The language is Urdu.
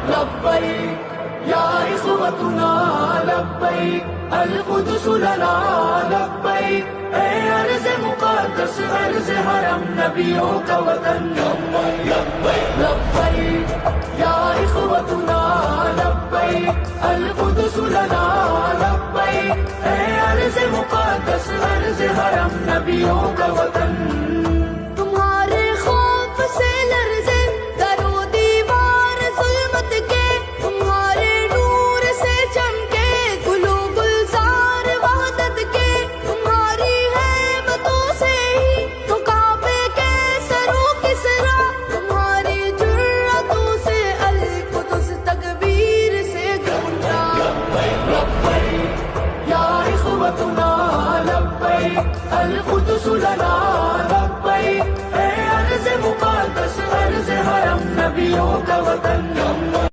لبيك يا إخوتنا لبيك القدس لنا لبيك اے ارض مقدس ارض حرم نبیوں کا وطن لبیک لبیک یا اخوتنا لبیک القدس لنا لبیک اے ارض مقدس ارض حرم نبیوں کا وطن تمہارے خوف سے لرزے در و دیوار ظلمت کے تمہارے نور سے چمکے گلو گلزار وحدت کے تمہاری ہیبتوں سے ہی تو کعبے کے سرو کسرا تمہاری جرأتوں سے القدس تکبیر سے گونجا لبیک یا اخوتنا لبیک القدس لنا لبیک اے ارض مقدس ارض حرم نبیوں کا وطن